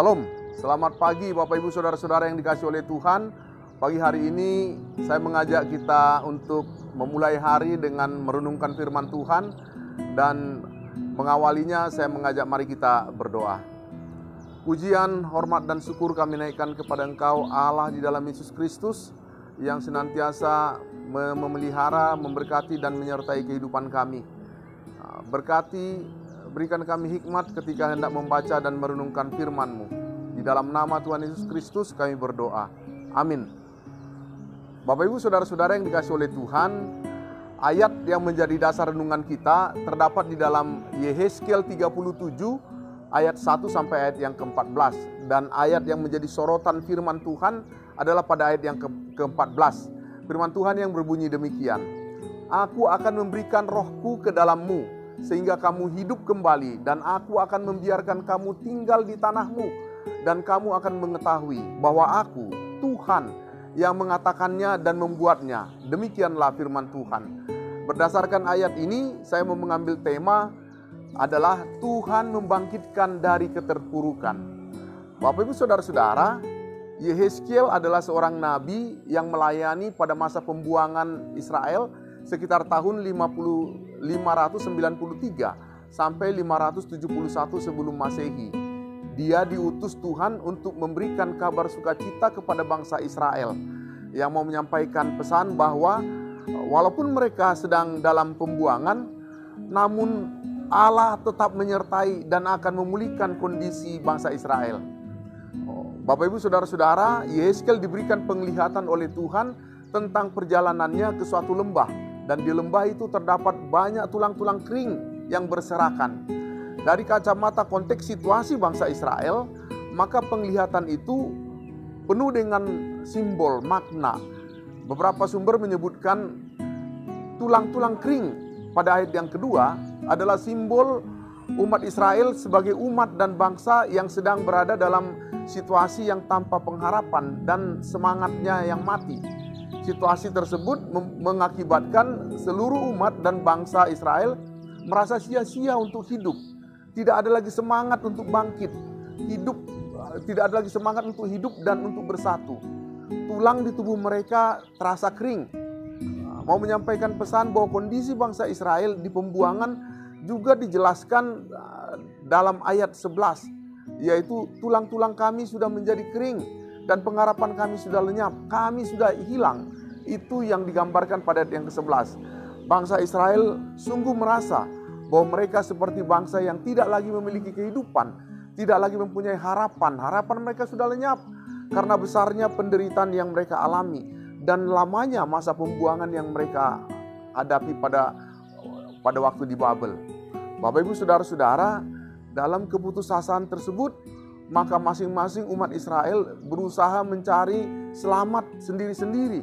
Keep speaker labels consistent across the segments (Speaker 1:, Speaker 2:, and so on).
Speaker 1: Salam, selamat pagi Bapak Ibu Saudara-saudara yang dikasihi oleh Tuhan. Pagi hari ini saya mengajak kita untuk memulai hari dengan merenungkan firman Tuhan. Dan mengawalinya saya mengajak mari kita berdoa. Pujian, hormat dan syukur kami naikkan kepada Engkau Allah di dalam Yesus Kristus yang senantiasa memelihara, memberkati dan menyertai kehidupan kami. Berkati, berikan kami hikmat ketika hendak membaca dan merenungkan firman-Mu. Di dalam nama Tuhan Yesus Kristus kami berdoa. Amin. Bapak Ibu Saudara-saudara yang dikasihi oleh Tuhan, ayat yang menjadi dasar renungan kita terdapat di dalam Yehezkiel 37 ayat 1 sampai ayat yang ke-14. Dan ayat yang menjadi sorotan firman Tuhan adalah pada ayat yang ke-14. Firman Tuhan yang berbunyi demikian. Aku akan memberikan rohku ke dalammu, sehingga kamu hidup kembali, dan aku akan membiarkan kamu tinggal di tanahmu, dan kamu akan mengetahui bahwa aku, Tuhan, yang mengatakannya dan membuatnya. Demikianlah firman Tuhan. Berdasarkan ayat ini, saya mau mengambil tema adalah Tuhan membangkitkan dari keterpurukan. Bapak Ibu Saudara-saudara, Yehezkiel adalah seorang nabi yang melayani pada masa pembuangan Israel sekitar tahun 593 sampai 571 sebelum Masehi. Dia diutus Tuhan untuk memberikan kabar sukacita kepada bangsa Israel yang mau menyampaikan pesan bahwa walaupun mereka sedang dalam pembuangan, namun Allah tetap menyertai dan akan memulihkan kondisi bangsa Israel. Bapak Ibu Saudara-saudara, Yehezkiel diberikan penglihatan oleh Tuhan tentang perjalanannya ke suatu lembah. Dan di lembah itu terdapat banyak tulang-tulang kering yang berserakan. Dari kacamata konteks situasi bangsa Israel, maka penglihatan itu penuh dengan simbol, makna. Beberapa sumber menyebutkan tulang-tulang kering pada ayat yang kedua adalah simbol umat Israel sebagai umat dan bangsa yang sedang berada dalam situasi yang tanpa pengharapan dan semangatnya yang mati. Situasi tersebut mengakibatkan seluruh umat dan bangsa Israel merasa sia-sia untuk hidup. Tidak ada lagi semangat untuk bangkit. Tidak ada lagi semangat untuk hidup dan untuk bersatu. Tulang di tubuh mereka terasa kering. Mau menyampaikan pesan bahwa kondisi bangsa Israel di pembuangan juga dijelaskan dalam ayat 11. Yaitu tulang-tulang kami sudah menjadi kering dan pengharapan kami sudah lenyap, kami sudah hilang. Itu yang digambarkan pada ayat yang ke-11. Bangsa Israel sungguh merasa bahwa mereka seperti bangsa yang tidak lagi memiliki kehidupan, tidak lagi mempunyai harapan. Harapan mereka sudah lenyap karena besarnya penderitaan yang mereka alami dan lamanya masa pembuangan yang mereka hadapi pada waktu di Babel. Bapak Ibu Saudara-saudara, dalam keputusasaan tersebut, maka masing-masing umat Israel berusaha mencari selamat sendiri-sendiri,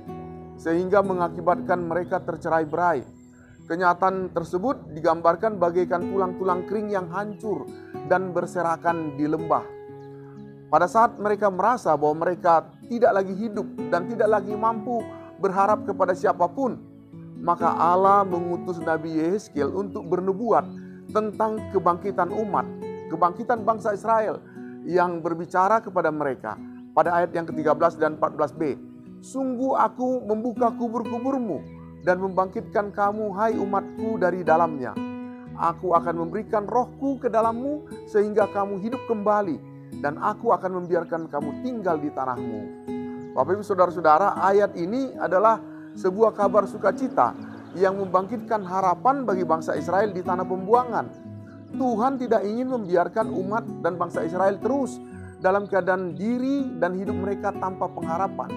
Speaker 1: sehingga mengakibatkan mereka tercerai-berai. Kenyataan tersebut digambarkan bagaikan tulang-tulang kering yang hancur dan berserakan di lembah. Pada saat mereka merasa bahwa mereka tidak lagi hidup dan tidak lagi mampu berharap kepada siapapun, maka Allah mengutus Nabi Yehezkiel untuk bernubuat tentang kebangkitan umat, kebangkitan bangsa Israel, yang berbicara kepada mereka pada ayat yang ke-13 dan 14b. Sungguh aku membuka kubur-kuburmu dan membangkitkan kamu, hai umatku, dari dalamnya. Aku akan memberikan rohku ke dalammu sehingga kamu hidup kembali, dan aku akan membiarkan kamu tinggal di tanahmu. Bapak Ibu Saudara-saudara, ayat ini adalah sebuah kabar sukacita yang membangkitkan harapan bagi bangsa Israel di tanah pembuangan. Tuhan tidak ingin membiarkan umat dan bangsa Israel terus dalam keadaan diri dan hidup mereka tanpa pengharapan.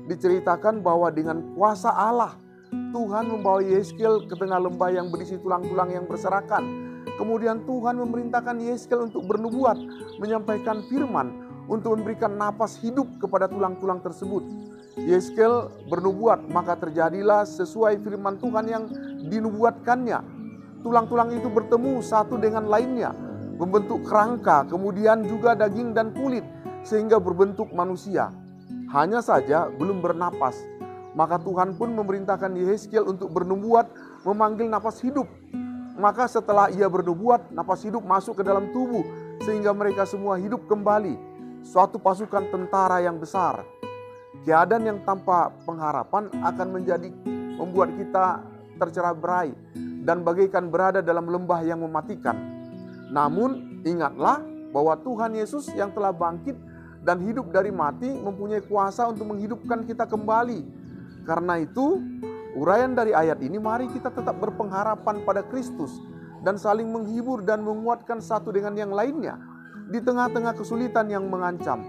Speaker 1: Diceritakan bahwa dengan kuasa Allah, Tuhan membawa Yehezkiel ke tengah lembah yang berisi tulang-tulang yang berserakan. Kemudian Tuhan memerintahkan Yehezkiel untuk bernubuat, menyampaikan firman, untuk memberikan napas hidup kepada tulang-tulang tersebut. Yehezkiel bernubuat, maka terjadilah sesuai firman Tuhan yang dinubuatkannya. Tulang-tulang itu bertemu satu dengan lainnya, membentuk kerangka, kemudian juga daging dan kulit, sehingga berbentuk manusia. Hanya saja belum bernapas. Maka Tuhan pun memerintahkan Yehezkiel untuk bernubuat, memanggil napas hidup. Maka setelah ia bernubuat, napas hidup masuk ke dalam tubuh sehingga mereka semua hidup kembali, suatu pasukan tentara yang besar. Keadaan yang tanpa pengharapan akan membuat kita tercerai-berai dan bagaikan berada dalam lembah yang mematikan. Namun ingatlah bahwa Tuhan Yesus yang telah bangkit dan hidup dari mati mempunyai kuasa untuk menghidupkan kita kembali. Karena itu, uraian dari ayat ini, mari kita tetap berpengharapan pada Kristus dan saling menghibur dan menguatkan satu dengan yang lainnya di tengah-tengah kesulitan yang mengancam.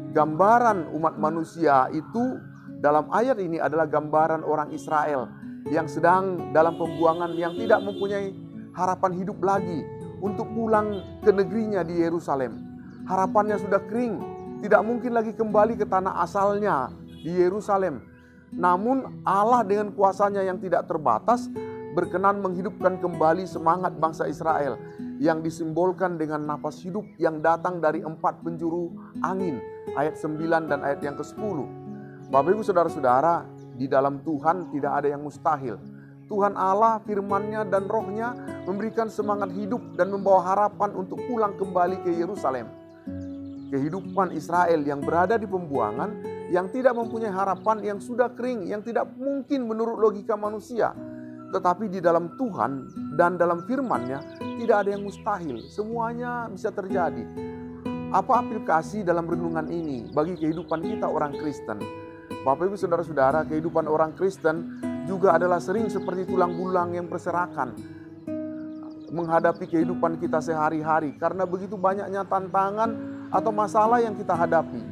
Speaker 1: Gambaran umat manusia itu dalam ayat ini adalah gambaran orang Israel yang sedang dalam pembuangan, yang tidak mempunyai harapan hidup lagi untuk pulang ke negerinya di Yerusalem. Harapannya sudah kering, tidak mungkin lagi kembali ke tanah asalnya di Yerusalem. Namun Allah dengan kuasanya yang tidak terbatas berkenan menghidupkan kembali semangat bangsa Israel yang disimbolkan dengan napas hidup yang datang dari 4 penjuru angin, ayat 9 dan ayat yang ke-10. Bapak Ibu Saudara-saudara, di dalam Tuhan tidak ada yang mustahil. Tuhan Allah, firman-Nya dan Roh-Nya memberikan semangat hidup dan membawa harapan untuk pulang kembali ke Yerusalem. Kehidupan Israel yang berada di pembuangan, yang tidak mempunyai harapan, yang sudah kering, yang tidak mungkin menurut logika manusia. Tetapi di dalam Tuhan dan dalam firman-Nya tidak ada yang mustahil. Semuanya bisa terjadi. Apa aplikasi dalam renungan ini bagi kehidupan kita orang Kristen? Bapak Ibu Saudara-saudara, kehidupan orang Kristen juga adalah sering seperti tulang belulang yang berserakan menghadapi kehidupan kita sehari-hari, karena begitu banyaknya tantangan atau masalah yang kita hadapi.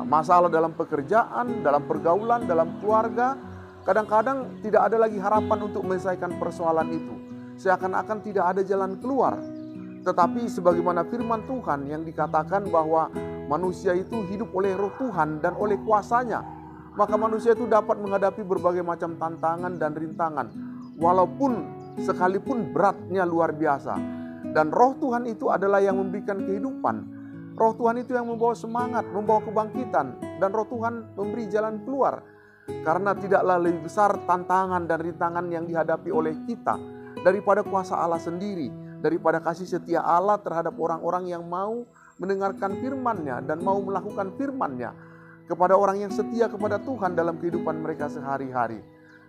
Speaker 1: Masalah dalam pekerjaan, dalam pergaulan, dalam keluarga. Kadang-kadang tidak ada lagi harapan untuk menyelesaikan persoalan itu. Seakan-akan tidak ada jalan keluar. Tetapi sebagaimana firman Tuhan yang dikatakan bahwa manusia itu hidup oleh Roh Tuhan dan oleh kuasanya, maka manusia itu dapat menghadapi berbagai macam tantangan dan rintangan, walaupun sekalipun beratnya luar biasa. Dan Roh Tuhan itu adalah yang memberikan kehidupan. Roh Tuhan itu yang membawa semangat, membawa kebangkitan, dan Roh Tuhan memberi jalan keluar. Karena tidaklah lebih besar tantangan dan rintangan yang dihadapi oleh kita daripada kuasa Allah sendiri, daripada kasih setia Allah terhadap orang-orang yang mau mendengarkan firman-Nya dan mau melakukan firman-Nya, kepada orang yang setia kepada Tuhan dalam kehidupan mereka sehari-hari.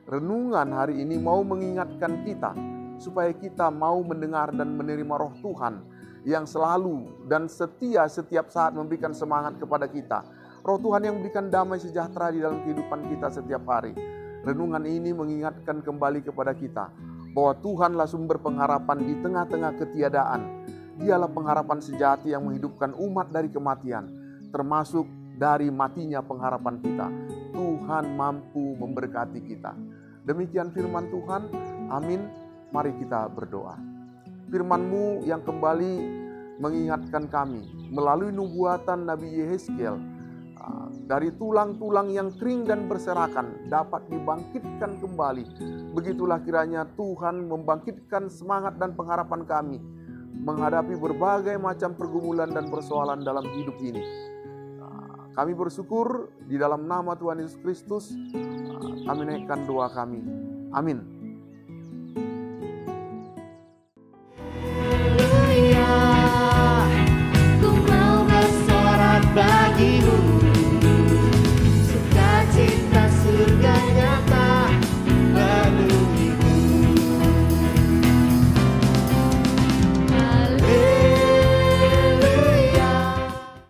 Speaker 1: Renungan hari ini mau mengingatkan kita supaya kita mau mendengar dan menerima Roh Tuhan yang selalu dan setia setiap saat memberikan semangat kepada kita. Roh Tuhan yang memberikan damai sejahtera di dalam kehidupan kita setiap hari. Renungan ini mengingatkan kembali kepada kita bahwa Tuhanlah sumber pengharapan di tengah-tengah ketiadaan. Dialah pengharapan sejati yang menghidupkan umat dari kematian, termasuk dari matinya pengharapan kita. Tuhan mampu memberkati kita. Demikian firman Tuhan. Amin. Mari kita berdoa. Firman-Mu yang kembali mengingatkan kami melalui nubuatan Nabi Yehezkiel, dari tulang-tulang yang kering dan berserakan dapat dibangkitkan kembali. Begitulah kiranya Tuhan membangkitkan semangat dan pengharapan kami menghadapi berbagai macam pergumulan dan persoalan dalam hidup ini. Kami bersyukur di dalam nama Tuhan Yesus Kristus. Kami naikkan doa kami. Amin.
Speaker 2: Ku mau bersorak bagimu.